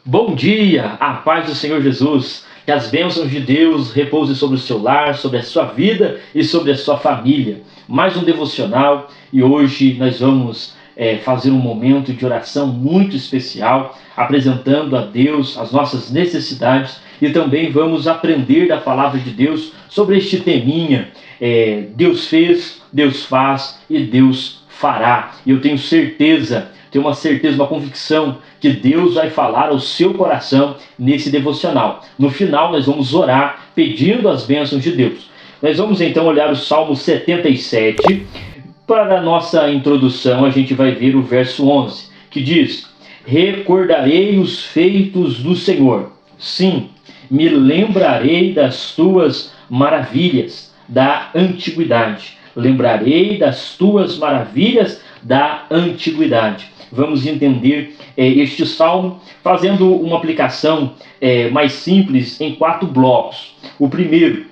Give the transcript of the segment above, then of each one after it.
Bom dia, a paz do Senhor Jesus, que as bênçãos de Deus repousem sobre o seu lar, sobre a sua vida e sobre a sua família. Mais um devocional e hoje nós vamos fazer um momento de oração muito especial, apresentando a Deus as nossas necessidades e também vamos aprender da palavra de Deus sobre este teminha. Deus fez, Deus faz e Deus fará. E eu tenho certeza, uma certeza, uma convicção que Deus vai falar ao seu coração nesse devocional. No final nós vamos orar pedindo as bênçãos de Deus. Nós vamos então olhar o Salmo 77. Para a nossa introdução a gente vai ver o verso 11, que diz: recordarei os feitos do Senhor, sim, me lembrarei das tuas maravilhas da antiguidade. Lembrarei das tuas maravilhas da antiguidade. Vamos entender este salmo fazendo uma aplicação mais simples em 4 blocos. O primeiro,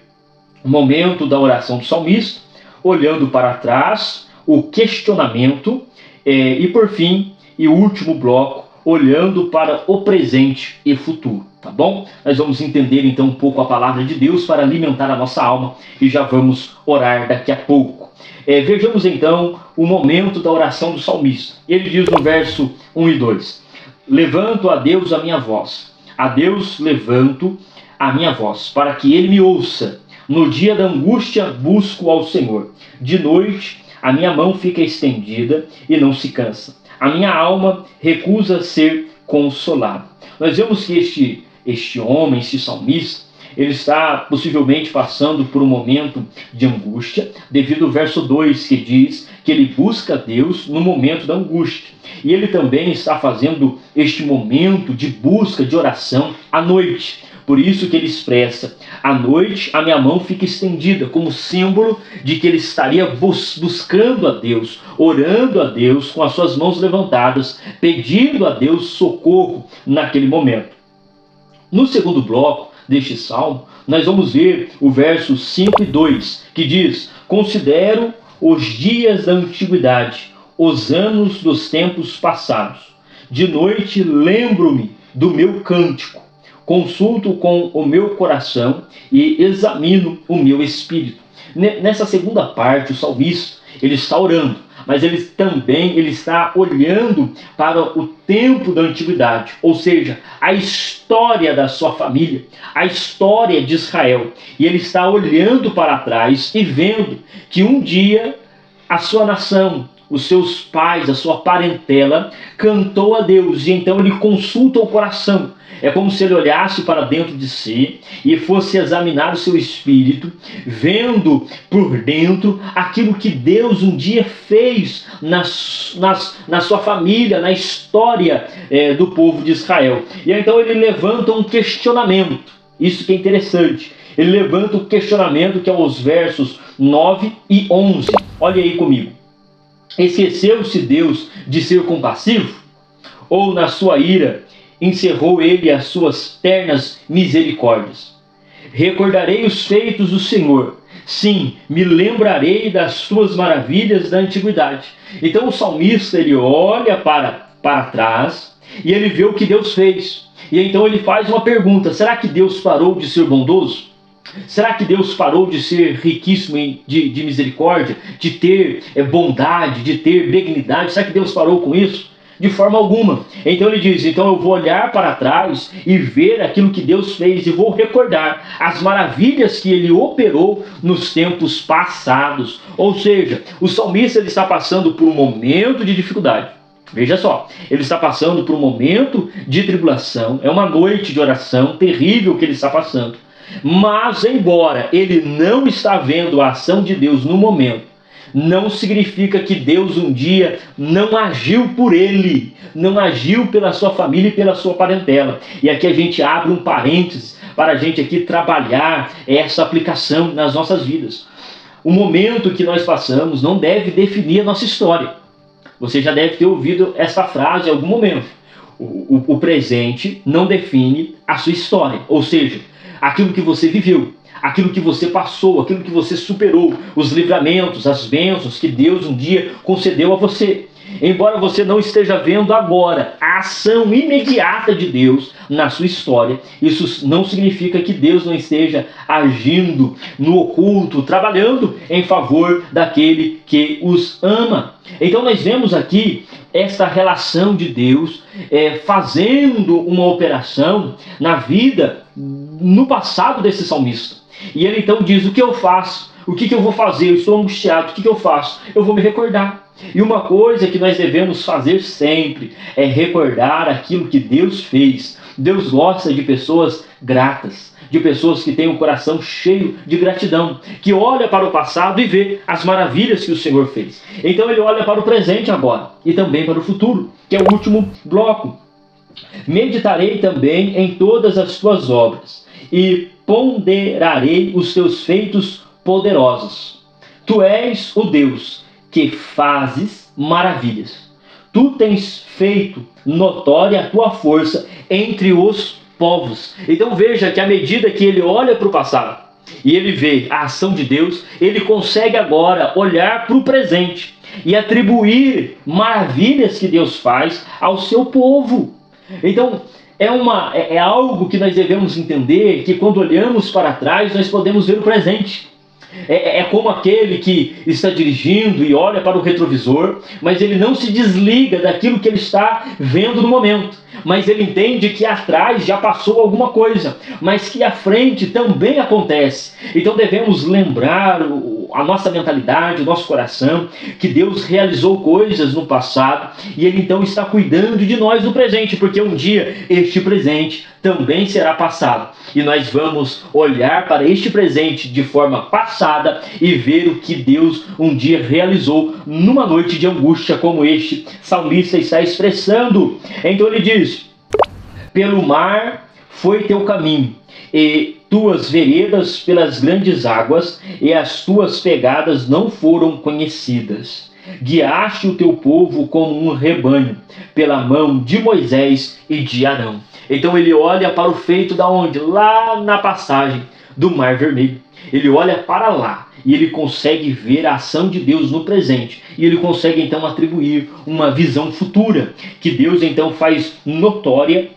momento da oração do salmista, olhando para trás, o questionamento e por fim, e o último bloco, olhando para o presente e futuro, tá bom? Nós vamos entender então um pouco a palavra de Deus para alimentar a nossa alma e já vamos orar daqui a pouco. Vejamos então o momento da oração do salmista. Ele diz no verso 1 e 2: levanto a Deus a minha voz, a Deus levanto a minha voz, para que Ele me ouça. No dia da angústia busco ao Senhor. De noite a minha mão fica estendida e não se cansa. A minha alma recusa ser consolada. Nós vemos que este homem, este salmista, ele está possivelmente passando por um momento de angústia, devido ao verso 2 que diz que ele busca Deus no momento da angústia. E ele também está fazendo este momento de busca, de oração à noite. Por isso que ele expressa: à noite a minha mão fica estendida, como símbolo de que ele estaria buscando a Deus, orando a Deus com as suas mãos levantadas, pedindo a Deus socorro naquele momento. No segundo bloco deste salmo, nós vamos ver o verso 5 e 2, que diz: considero os dias da antiguidade, os anos dos tempos passados. De noite lembro-me do meu cântico, consulto com o meu coração e examino o meu espírito. Nessa segunda parte, o salmista, ele está orando, mas ele está olhando para o tempo da antiguidade, ou seja, a história da sua família, a história de Israel. E ele está olhando para trás e vendo que um dia a sua nação, os seus pais, a sua parentela, cantou a Deus, e então ele consulta o coração. É como se ele olhasse para dentro de si e fosse examinar o seu espírito, vendo por dentro aquilo que Deus um dia fez na sua família, na história do povo de Israel. E então ele levanta um questionamento, isso que é interessante. Ele levanta um questionamento que é os versos 9 e 11. Olha aí comigo. Esqueceu-se Deus de ser compassivo? Ou na sua ira encerrou ele as suas ternas misericórdias? Recordarei os feitos do Senhor, sim, me lembrarei das suas maravilhas da antiguidade. Então o salmista, ele olha para trás e ele vê o que Deus fez. E então ele faz uma pergunta: será que Deus parou de ser bondoso? Será que Deus parou de ser riquíssimo de misericórdia, de ter bondade, de ter benignidade? Será que Deus parou com isso? De forma alguma. Então ele diz: então eu vou olhar para trás e ver aquilo que Deus fez e vou recordar as maravilhas que ele operou nos tempos passados. Ou seja, o salmista, ele está passando por um momento de dificuldade. Veja só, ele está passando por um momento de tribulação, é uma noite de oração terrível que ele está passando. Mas embora ele não está vendo a ação de Deus no momento, não significa que Deus um dia não agiu por ele, não agiu pela sua família e pela sua parentela. E aqui a gente abre um parênteses para a gente aqui trabalhar essa aplicação nas nossas vidas. O momento que nós passamos não deve definir a nossa história. Você já deve ter ouvido essa frase em algum momento. O presente não define a sua história, ou seja, aquilo que você viveu, aquilo que você passou, aquilo que você superou, os livramentos, as bênçãos que Deus um dia concedeu a você. Embora você não esteja vendo agora a ação imediata de Deus na sua história, isso não significa que Deus não esteja agindo no oculto, trabalhando em favor daquele que os ama. Então nós vemos aqui esta relação de Deus fazendo uma operação na vida, no passado desse salmista. E ele então diz: o que eu faço? O que eu vou fazer? Eu estou angustiado, o que eu faço? Eu vou me recordar. E uma coisa que nós devemos fazer sempre é recordar aquilo que Deus fez. Deus gosta de pessoas gratas, de pessoas que têm o coração cheio de gratidão, que olha para o passado e vê as maravilhas que o Senhor fez. Então ele olha para o presente agora e também para o futuro, que é o último bloco. Meditarei também em todas as tuas obras e ponderarei os teus feitos poderosos. Tu és o Deus que fazes maravilhas. Tu tens feito notória a tua força entre os povos. Então veja que à medida que ele olha para o passado e ele vê a ação de Deus, ele consegue agora olhar para o presente e atribuir maravilhas que Deus faz ao seu povo. Então é algo que nós devemos entender, que quando olhamos para trás nós podemos ver o presente. É como aquele que está dirigindo e olha para o retrovisor, mas ele não se desliga daquilo que ele está vendo no momento. Mas ele entende que atrás já passou alguma coisa, mas que à frente também acontece. Então devemos lembrar a nossa mentalidade, o nosso coração, que Deus realizou coisas no passado e Ele então está cuidando de nós no presente, porque um dia este presente também será passado. E nós vamos olhar para este presente de forma passada e ver o que Deus um dia realizou numa noite de angústia, como este salmista está expressando. Então ele diz: pelo mar foi teu caminho, e tuas veredas pelas grandes águas, e as tuas pegadas não foram conhecidas. Guiaste o teu povo como um rebanho, pela mão de Moisés e de Arão. Então ele olha para o feito da onde? Lá na passagem do Mar Vermelho. Ele olha para lá e ele consegue ver a ação de Deus no presente. E ele consegue então atribuir uma visão futura, que Deus então faz notória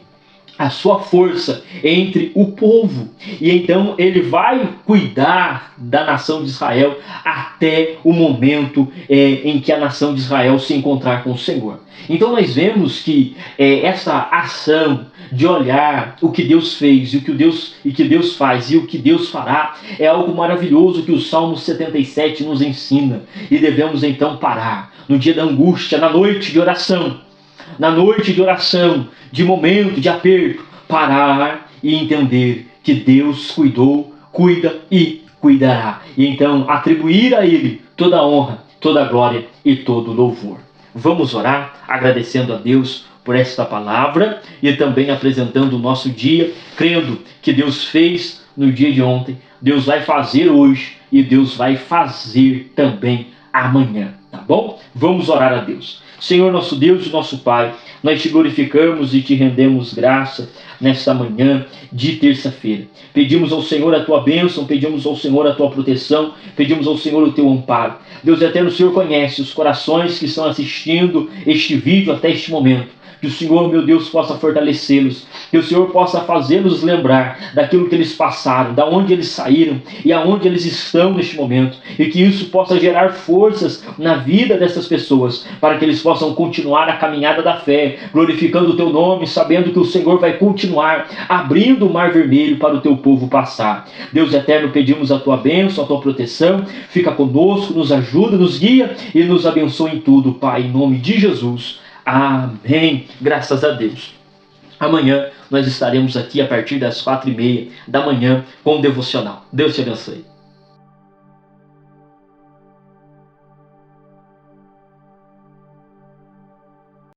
a sua força entre o povo. E então ele vai cuidar da nação de Israel até o momento em que a nação de Israel se encontrar com o Senhor. Então nós vemos que essa ação de olhar o que Deus fez e o que Deus faz e o que Deus fará é algo maravilhoso que o Salmo 77 nos ensina. E devemos então parar no dia da angústia, na noite de oração, de momento, de aperto, parar e entender que Deus cuidou, cuida e cuidará. E então atribuir a Ele toda a honra, toda a glória e todo o louvor. Vamos orar agradecendo a Deus por esta palavra e também apresentando o nosso dia, crendo que Deus fez no dia de ontem, Deus vai fazer hoje e Deus vai fazer também amanhã, tá bom? Vamos orar a Deus. Senhor, nosso Deus e nosso Pai, nós te glorificamos e te rendemos graça nesta manhã de terça-feira. Pedimos ao Senhor a tua bênção, pedimos ao Senhor a tua proteção, pedimos ao Senhor o teu amparo. Deus eterno, o Senhor conhece os corações que estão assistindo este vídeo até este momento. Que o Senhor, meu Deus, possa fortalecê-los, que o Senhor possa fazê-los lembrar daquilo que eles passaram, da onde eles saíram e aonde eles estão neste momento, e que isso possa gerar forças na vida dessas pessoas, para que eles possam continuar a caminhada da fé, glorificando o teu nome, sabendo que o Senhor vai continuar abrindo o mar vermelho para o teu povo passar. Deus eterno, pedimos a tua bênção, a tua proteção, fica conosco, nos ajuda, nos guia e nos abençoa em tudo, Pai, em nome de Jesus. Amém. Graças a Deus. Amanhã nós estaremos aqui a partir das 4h30 da manhã com o devocional. Deus te abençoe.